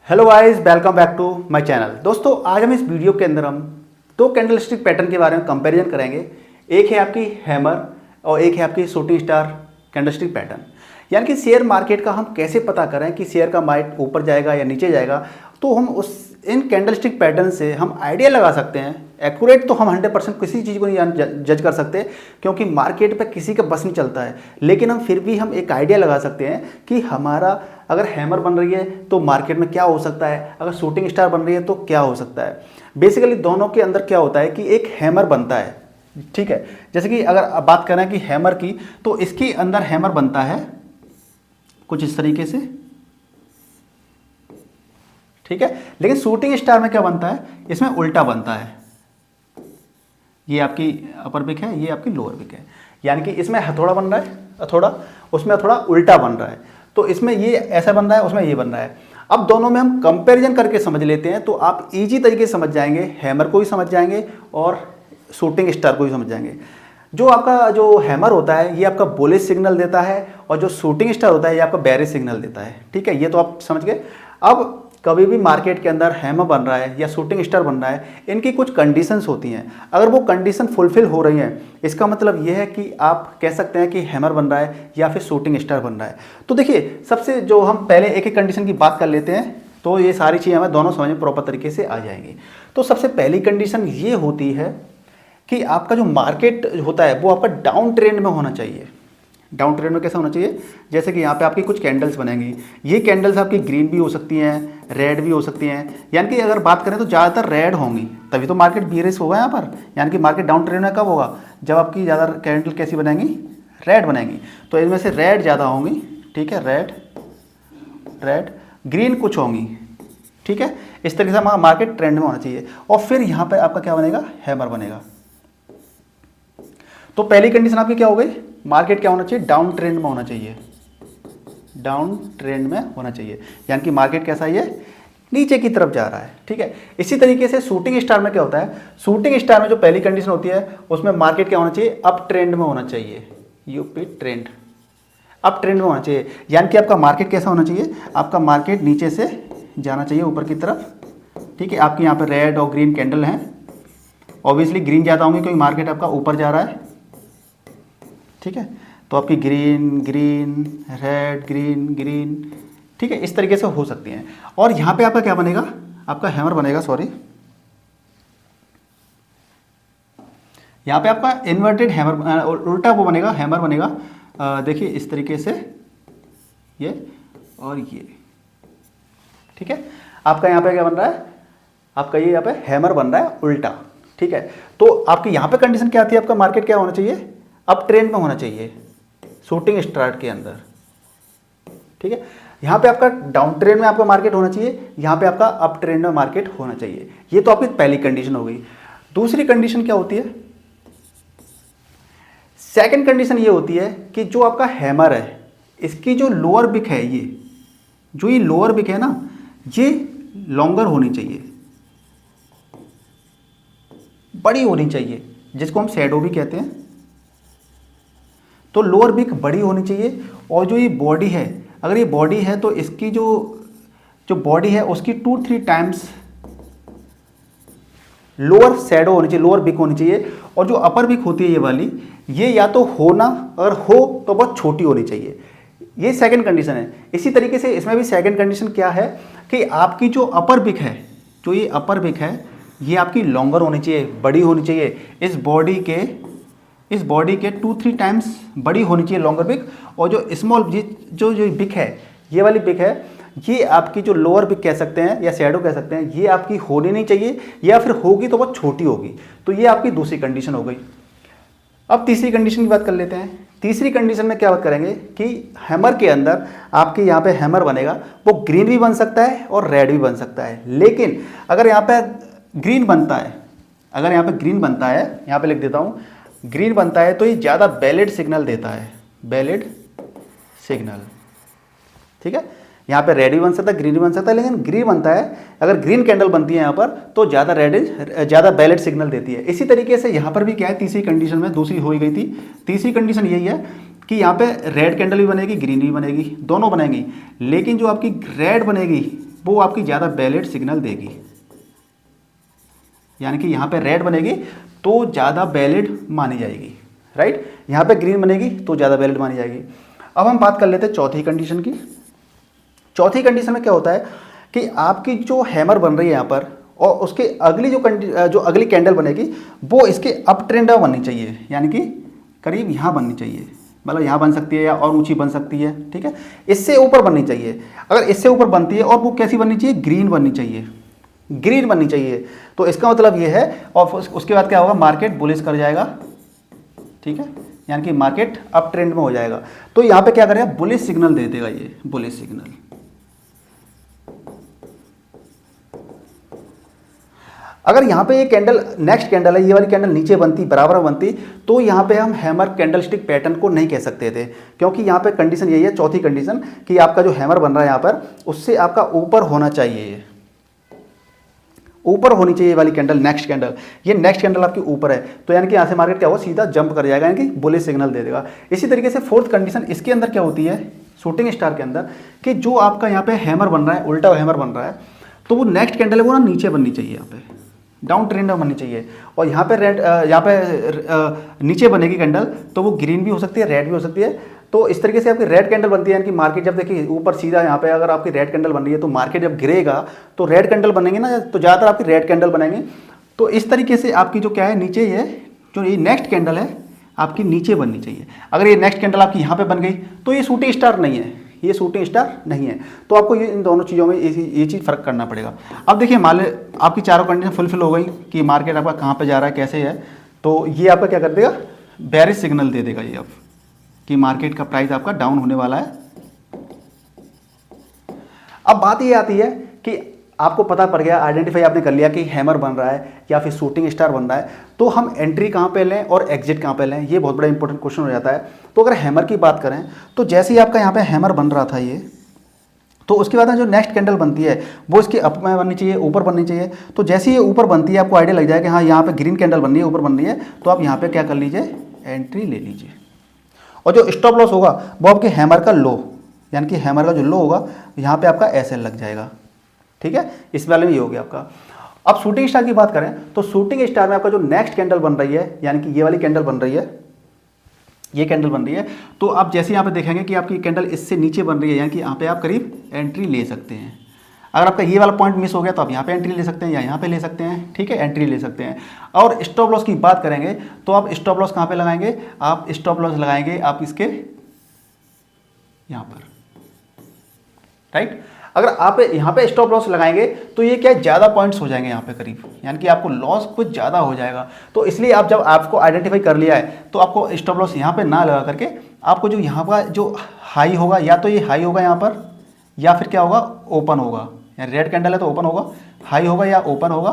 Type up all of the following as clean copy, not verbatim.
Hello guys, welcome back to my channel. दोस्तों, आज हम इस वीडियो के अंदर हम दो कैंडलस्टिक पैटर्न के बारे में कंपैरिजन करेंगे। एक है आपकी हैमर और एक है आपकी शूटिंग स्टार कैंडलस्टिक पैटर्न। यानी कि शेयर मार्केट का हम कैसे पता करें कि शेयर का मार्केट ऊपर जाएगा या नीचे जाएगा, तो हम इन कैंडलस्टिक पैटर्न से हम आइडिया लगा सकते हैं। एक्यूरेट तो हम 100% किसी चीज़ को नहीं जज कर सकते, क्योंकि मार्केट पे किसी का बस नहीं चलता है, लेकिन हम फिर भी हम एक आइडिया लगा सकते हैं कि हमारा अगर हैमर बन रही है तो मार्केट में क्या हो सकता है, अगर शूटिंग स्टार बन रही है तो क्या हो सकता है। बेसिकली दोनों के अंदर क्या होता है कि एक हैमर बनता है, ठीक है। जैसे कि अगर आप बात करें कि हैमर की, तो इसके अंदर हैमर बनता है कुछ इस तरीके से, ठीक है। लेकिन शूटिंग स्टार में क्या बनता है, इसमें उल्टा बनता है। ये आपकी अपर बिक है, ये आपकी लोअर बिक है। यानी कि इसमें हथौड़ा बन रहा है, हथौड़ा, उसमें हथौड़ा उल्टा बन रहा है। तो इसमें ये ऐसा बन रहा है, उसमें ये बन रहा है। अब दोनों में हम कंपैरिजन करके समझ लेते हैं, तो आप इजी तरीके से समझ जाएंगे, हैमर को भी समझ जाएंगे और शूटिंग स्टार को भी समझ जाएंगे। जो आपका जो हैमर होता है ये आपका बुलिश सिग्नल देता है, और जो शूटिंग स्टार होता है ये आपका बेरिश सिग्नल देता है, ठीक है। ये तो आप समझ गए। अब कभी भी मार्केट के अंदर हैमर बन रहा है या शूटिंग स्टार बन रहा है, इनकी कुछ कंडीशंस होती हैं। अगर वो कंडीशन फुलफिल हो रही हैं, इसका मतलब ये है कि आप कह सकते हैं कि हैमर बन रहा है या फिर शूटिंग स्टार बन रहा है। तो देखिए, सबसे जो हम पहले एक एक कंडीशन की बात कर लेते हैं, तो ये सारी चीज़ें हमें दोनों समझ में प्रॉपर तरीके से आ जाएंगी। तो सबसे पहली कंडीशन ये होती है कि आपका जो मार्केट होता है वो आपका डाउन ट्रेंड में होना चाहिए। डाउन ट्रेंड में कैसा होना चाहिए, जैसे कि यहाँ पे आपकी कुछ कैंडल्स बनेंगी। ये कैंडल्स आपकी ग्रीन भी हो सकती हैं, रेड भी हो सकती हैं। यानी कि अगर बात करें तो ज़्यादातर रेड होंगी, तभी तो मार्केट बीयरिश होगा यहाँ पर। यानी कि मार्केट डाउन ट्रेंड में कब होगा, जब आपकी ज़्यादा कैंडल कैसी बनेंगी, रेड बनेंगी। तो इनमें से रेड ज़्यादा होंगी, ठीक है, रेड, रेड, ग्रीन कुछ होंगी, ठीक है। इस तरीके से हमारा मार्केट ट्रेंड में होना चाहिए। और फिर यहाँ पर आपका क्या बनेगा, हैमर बनेगा। तो पहली कंडीशन आपकी क्या हो गई, मार्केट क्या होना चाहिए, डाउन ट्रेंड में होना चाहिए। डाउन ट्रेंड में होना चाहिए, यानी कि मार्केट कैसा है, नीचे की तरफ जा रहा है, ठीक है। इसी तरीके से शूटिंग स्टार में क्या होता है, शूटिंग स्टार में जो पहली कंडीशन होती है उसमें मार्केट क्या होना चाहिए, अप ट्रेंड में होना चाहिए। यूपी ट्रेंड, अप ट्रेंड में होना चाहिए। यानी कि आपका मार्केट कैसा होना चाहिए, आपका मार्केट नीचे से जाना चाहिए ऊपर की तरफ, ठीक है। आपके यहाँ पर रेड और ग्रीन कैंडल हैं, ऑब्वियसली ग्रीन ज़्यादा होंगे क्योंकि मार्केट आपका ऊपर जा रहा है, ठीक है। तो आपकी green, green, red, green, green, ठीक है, इस तरीके से हो सकती हैं। और यहाँ पे आपका क्या बनेगा, आपका हैमर बनेगा, सॉरी, यहाँ पे आपका इन्वर्टेड हैमर, उल्टा वो बनेगा, हैमर बनेगा। देखिए इस तरीके से, ये और ये, ठीक है। आपका यहाँ पे क्या बन रहा है, आपका ये यहाँ पे हैमर बन रहा है उल्टा, ठीक है। तो आपकी यहाँ पे कंडीशन क्या आती है, आपका मार्केट क्या होना चाहिए, अप ट्रेंड में होना चाहिए शूटिंग स्टार के अंदर, ठीक है। यहाँ पे आपका डाउन ट्रेंड में आपका मार्केट होना चाहिए, यहाँ पे आपका अप ट्रेंड में मार्केट होना चाहिए। ये तो आपकी पहली कंडीशन हो गई। दूसरी कंडीशन क्या होती है, सेकंड कंडीशन ये होती है कि जो आपका हैमर है, इसकी जो लोअर बिक है, ये जो ये लोअर बिक है ना, ये लॉन्गर होनी चाहिए, बड़ी होनी चाहिए, जिसको हम शैडो भी कहते हैं। तो लोअर बिक बड़ी होनी चाहिए। और जो ये बॉडी है, अगर ये बॉडी है तो इसकी जो बॉडी है उसकी 2-3 टाइम्स लोअर शैडो होनी चाहिए, लोअर बिक होनी चाहिए। और जो अपर बिक होती है ये वाली, ये या तो होना, अगर हो तो बहुत छोटी होनी चाहिए। ये सेकंड कंडीशन है। इसी तरीके से इसमें भी सेकंड कंडीशन क्या है कि आपकी जो अपर बिक है, जो ये अपर बिक है, ये आपकी लॉन्गर होनी चाहिए, बड़ी होनी चाहिए। इस बॉडी के 2-3 टाइम्स बड़ी होनी चाहिए लॉन्गर बिक। और जो स्मॉल जो बिक है, ये वाली बिक है, ये आपकी जो लोअर बिक कह सकते हैं या शैडो कह सकते हैं, ये आपकी होनी नहीं चाहिए, या फिर होगी तो बहुत छोटी होगी। तो ये आपकी दूसरी कंडीशन हो गई। अब तीसरी कंडीशन की बात कर लेते हैं। तीसरी कंडीशन में क्या बात करेंगे कि हैमर के अंदर आपके यहाँ पे हैमर बनेगा, वो ग्रीन भी बन सकता है और रेड भी बन सकता है। लेकिन अगर यहाँ पे ग्रीन बनता है, अगर यहाँ पे ग्रीन बनता है, यहाँ पे लिख देता हूँ, ग्रीन बनता है तो ये ज़्यादा वैलिड सिग्नल देता है, वैलिड सिग्नल, ठीक है। यहाँ पे रेड भी बन सकता है, ग्रीन भी बन सकता है, लेकिन ग्रीन बनता है, अगर ग्रीन कैंडल बनती है यहाँ पर तो ज़्यादा वैलिड सिग्नल देती है। इसी तरीके से यहाँ पर भी क्या है, तीसरी कंडीशन में, दूसरी हो ही गई थी, तीसरी कंडीशन यही है कि यहाँ पे रेड कैंडल भी बनेगी, ग्रीन भी बनेगी, दोनों बनेगी। लेकिन जो आपकी रेड बनेगी, वो आपकी ज़्यादा वैलिड सिग्नल देगी, यानी कि यहाँ पे रेड बनेगी तो ज़्यादा वैलिड मानी जाएगी, राइट। यहाँ पे ग्रीन बनेगी तो ज़्यादा वैलिड मानी जाएगी। अब हम बात कर लेते हैं चौथी कंडीशन की। चौथी कंडीशन में क्या होता है कि आपकी जो हैमर बन रही है यहाँ पर, और उसके अगली जो अगली कैंडल बनेगी वो इसके अप ट्रेंड में बननी चाहिए, यानी कि करीब यहाँ बननी चाहिए, मतलब यहाँ बन सकती है या और ऊंची बन सकती है, ठीक है। इससे ऊपर बननी चाहिए। अगर इससे ऊपर बनती है और वो कैसी बननी चाहिए, ग्रीन बननी चाहिए, ग्रीन बननी चाहिए। तो इसका मतलब ये है, और उसके बाद क्या होगा, मार्केट बुलिश कर जाएगा, ठीक है, यानी कि मार्केट अप ट्रेंड में हो जाएगा। तो यहाँ पे क्या करेगा, बुलिश सिग्नल दे देगा, ये बुलिश सिग्नल। अगर यहाँ पे ये कैंडल नेक्स्ट कैंडल है, ये वाली कैंडल नीचे बनती, बराबर बनती, तो यहाँ पे हम हैमर कैंडलस्टिक पैटर्न को नहीं कह सकते थे, क्योंकि यहाँ पे कंडीशन यही है, चौथी कंडीशन, कि आपका जो हैमर बन रहा है यहाँ पर, उससे आपका ऊपर होना चाहिए, ऊपर होनी चाहिए ये वाली कैंडल, नेक्स्ट कैंडल। ये नेक्स्ट कैंडल आपकी ऊपर है, तो यानी कि यहाँ से मार्केट क्या होगा, सीधा जंप कर जाएगा, यानी कि बुलिश सिग्नल दे देगा। इसी तरीके से फोर्थ कंडीशन इसके अंदर क्या होती है, शूटिंग स्टार के अंदर, कि जो आपका यहाँ पे हैमर बन रहा है, उल्टा हैमर बन रहा है, तो वो नेक्स्ट कैंडल है वो ना नीचे बननी चाहिए, यहाँ पे डाउन ट्रेंड में बननी चाहिए। और यहाँ पे रेड, यहाँ पे नीचे बनेगी कैंडल, तो वो ग्रीन भी हो सकती है, रेड भी हो सकती है। तो इस तरीके से आपकी रेड कैंडल बनती है, यानी कि मार्केट जब देखिए ऊपर सीधा यहाँ पे अगर आपकी रेड कैंडल बन रही है, तो मार्केट जब गिरेगा तो रेड कैंडल बनेंगे ना, तो ज़्यादातर आपकी रेड कैंडल बनेंगे। तो इस तरीके से आपकी जो क्या है, नीचे ये जो ये नेक्स्ट कैंडल है आपकी नीचे बननी चाहिए। अगर ये नेक्स्ट कैंडल आपकी यहाँ पे बन गई तो ये शूटिंग स्टार नहीं है, ये शूटिंग स्टार नहीं है। तो आपको ये इन दोनों चीज़ों में ये चीज़ फ़र्क करना पड़ेगा। अब देखिए मान ली आपकी चारों कंडीशन फुलफिल हो गई कि मार्केट आपका कहाँ पे जा रहा है, कैसे है, तो ये आपका क्या कर देगा, बेरिश सिग्नल दे देगा ये अब, कि मार्केट का प्राइस आपका डाउन होने वाला है। अब बात ये आती है कि आपको पता पड़ गया, आइडेंटिफाई आपने कर लिया कि हैमर बन रहा है या फिर शूटिंग स्टार बन रहा है, तो हम एंट्री कहाँ पे लें और एग्जिट कहाँ पे लें, ये बहुत बड़ा इंपॉर्टेंट क्वेश्चन हो जाता है। तो अगर हैमर की बात करें तो जैसे ही आपका यहाँ पे हैमर बन रहा था ये, तो उसके बाद जो नेक्स्ट कैंडल बनती है वो इसके अप में बननी चाहिए, ऊपर बननी चाहिए। तो जैसे ही ये ऊपर बनती है आपको आइडिया लग जाए कि हाँ यहाँ पे ग्रीन कैंडल बन रही है, ऊपर बन रही है, तो आप यहाँ पे क्या कर लीजिए, एंट्री ले लीजिए। और जो स्टॉप लॉस होगा वो आपके हैमर का लो, यानी कि हैमर का जो लो होगा यहाँ पे आपका एसएल लग जाएगा, ठीक है। इस वाले में ये हो गया आपका। अब शूटिंग स्टार की बात करें तो शूटिंग स्टार में आपका जो नेक्स्ट कैंडल बन रही है, यानी कि ये वाली कैंडल बन रही है, ये कैंडल बन रही है, तो आप जैसे यहाँ पे देखेंगे कि आपकी कैंडल इससे नीचे बन रही है, यानी कि यहाँ पे आप करीब एंट्री ले सकते हैं। अगर आपका ये वाला पॉइंट मिस हो गया तो आप यहाँ पे एंट्री ले सकते हैं या यहाँ पे ले सकते हैं, ठीक है, एंट्री ले सकते हैं। और स्टॉप लॉस की बात करेंगे तो आप स्टॉप लॉस कहाँ पे लगाएंगे, आप स्टॉप लॉस लगाएंगे आप इसके यहाँ पर, राइट। अगर आप यहाँ पे स्टॉप लॉस लगाएंगे तो ये क्या ज़्यादा पॉइंट्स हो जाएंगे यहाँ पे करीब, यानी कि आपको लॉस कुछ ज़्यादा हो जाएगा। तो इसलिए आप जब आपको आइडेंटिफाई कर लिया है तो आपको स्टॉप लॉस यहाँ पे ना लगा करके आपको जो यहाँ का जो हाई होगा, या तो ये हाई होगा यहाँ पर, या फिर क्या होगा, ओपन होगा, यानी रेड कैंडल है तो ओपन होगा, हाई होगा या ओपन होगा,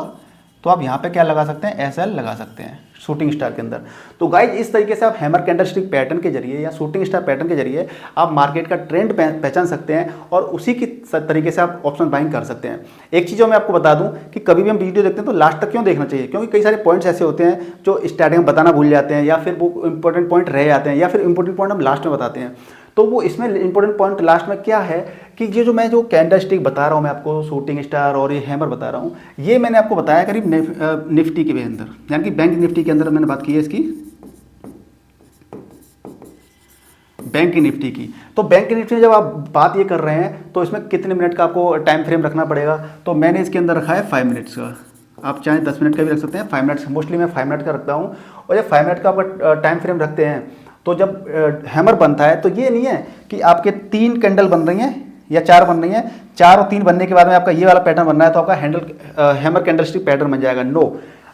तो आप यहाँ पे क्या लगा सकते हैं, एसएल लगा सकते हैं शूटिंग स्टार के अंदर। तो गाइज इस तरीके से आप हैमर कैंडलस्टिक पैटर्न के जरिए या शूटिंग स्टार पैटर्न के जरिए आप मार्केट का ट्रेंड पहचान सकते हैं और उसी की तरीके से आप ऑप्शन बाइंग कर सकते हैं। एक चीज़ मैं आपको बता दूं कि कभी भी हम वीडियो देखते हैं तो लास्ट तक क्यों देखना चाहिए, क्योंकि कई सारे पॉइंट्स ऐसे होते हैं जो स्टार्टिंग में बताना भूल जाते हैं, या फिर वो इंपॉर्टेंट पॉइंट रह जाते हैं, या फिर इंपॉर्टेंट पॉइंट हम लास्ट में बताते हैं। तो वो इसमें इंपॉर्टेंट पॉइंट लास्ट में क्या है कि ये जो मैं जो कैंडल स्टिक बता रहा हूँ मैं आपको, शूटिंग स्टार और ये हैमर बता रहा हूँ, ये मैंने आपको बताया करीब निफ्टी के अंदर, यानी कि बैंक निफ्टी के अंदर मैंने बात की है इसकी, बैंक निफ्टी की। तो बैंक निफ्टी में जब आप बात ये कर रहे हैं तो इसमें कितने मिनट का आपको टाइम फ्रेम रखना पड़ेगा, तो मैंने इसके अंदर रखा है 5 मिनट्स का। आप चाहे 10 मिनट का भी रख सकते हैं, 5 मिनट्स मोस्टली मैं 5 मिनट का रखता हूँ। और जब 5 मिनट का आपका टाइम फ्रेम रखते हैं तो जब हैमर बनता है तो ये नहीं है कि आपके 3 कैंडल बन रही हैं या 4 बन रही हैं, 4 और 3 बनने के बाद में आपका ये वाला पैटर्न बनना है तो आपका हैमर कैंडलस्टिक पैटर्न बन जाएगा। नो,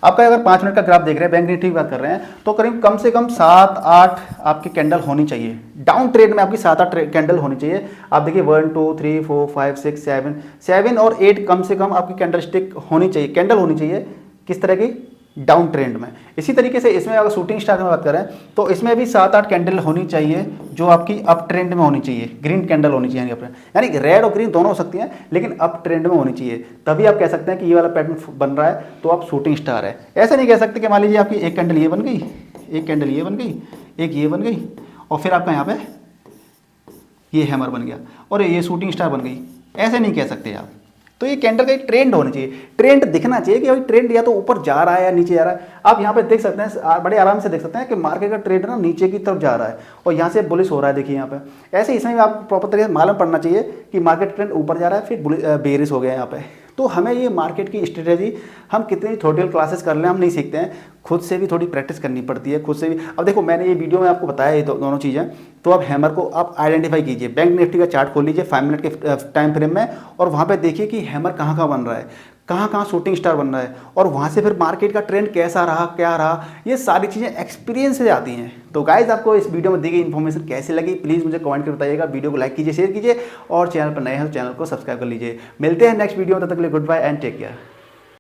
आपका अगर 5 मिनट का ग्राफ देख रहे हैं, बैंक निफ्टी की बात कर रहे हैं, तो करीब कम से कम 7-8 आपकी कैंडल होनी चाहिए। डाउन ट्रेड में आपकी 7-8 कैंडल होनी चाहिए। आप देखिए 1 2 3 4 5 6 7 और 8 कम से कम आपकी कैंडलस्टिक होनी चाहिए, कैंडल होनी चाहिए। किस तरह की, डाउन ट्रेंड में। इसी तरीके से इसमें अगर शूटिंग स्टार में बात करें तो इसमें भी 7-8 कैंडल होनी चाहिए जो आपकी अप ट्रेंड में होनी चाहिए, ग्रीन कैंडल होनी चाहिए, यानी रेड और ग्रीन दोनों हो सकती हैं लेकिन अप ट्रेंड में होनी चाहिए। तभी आप कह सकते हैं कि ये वाला पैटर्न बन रहा है तो आप शूटिंग स्टार है। ऐसा नहीं कह सकते कि मान लीजिए आपकी एक कैंडल ये बन गई, एक कैंडल ये बन गई, एक ये बन गई और फिर आपका यहाँ पे ये हैमर बन गया और ये शूटिंग स्टार बन गई, ऐसे नहीं कह सकते आप। तो ये कैंडल का एक ट्रेंड होना चाहिए, ट्रेंड दिखना चाहिए कि भाई ट्रेंड या तो ऊपर जा रहा है या नीचे जा रहा है। आप यहाँ पे देख सकते हैं, बड़े आराम से देख सकते हैं कि मार्केट का ट्रेंड ना नीचे की तरफ जा रहा है और यहाँ से बुलिश हो रहा है। देखिए यहाँ पे ऐसे इसमें भी आपको प्रॉपर तरीके से मालूम पड़ना चाहिए कि मार्केट ट्रेंड ऊपर जा रहा है फिर बेरिश हो गया यहाँ पे। तो हमें ये मार्केट की स्ट्रेटेजी हम कितनी थ्योरेटिकल क्लासेस कर लें हम नहीं सीखते हैं, खुद से भी थोड़ी प्रैक्टिस करनी पड़ती है, खुद से भी। अब देखो मैंने ये वीडियो में आपको बताया ये दोनों चीज़ें, तो आप हैमर को आप आइडेंटिफाई कीजिए। बैंक निफ्टी का चार्ट खोल लीजिए 5 मिनट के टाइम फ्रेम में और वहाँ पे देखिए कि हैमर कहाँ कहाँ बन रहा है, कहाँ कहाँ शूटिंग स्टार बन रहा है और वहाँ से फिर मार्केट का ट्रेंड कैसा रहा क्या रहा, ये सारी चीज़ें एक्सपीरियंस से आती हैं। तो गाइज आपको इस वीडियो में दी गई इन्फॉर्मेशन कैसी लगी प्लीज़ मुझे कमेंट करके बताइएगा। वीडियो को लाइक कीजिए, शेयर कीजिए और चैनल पर नए हैं तो चैनल को सब्सक्राइब कर लीजिए। मिलते हैं नेक्स्ट वीडियो में, तब तक के लिए goodbye and take care.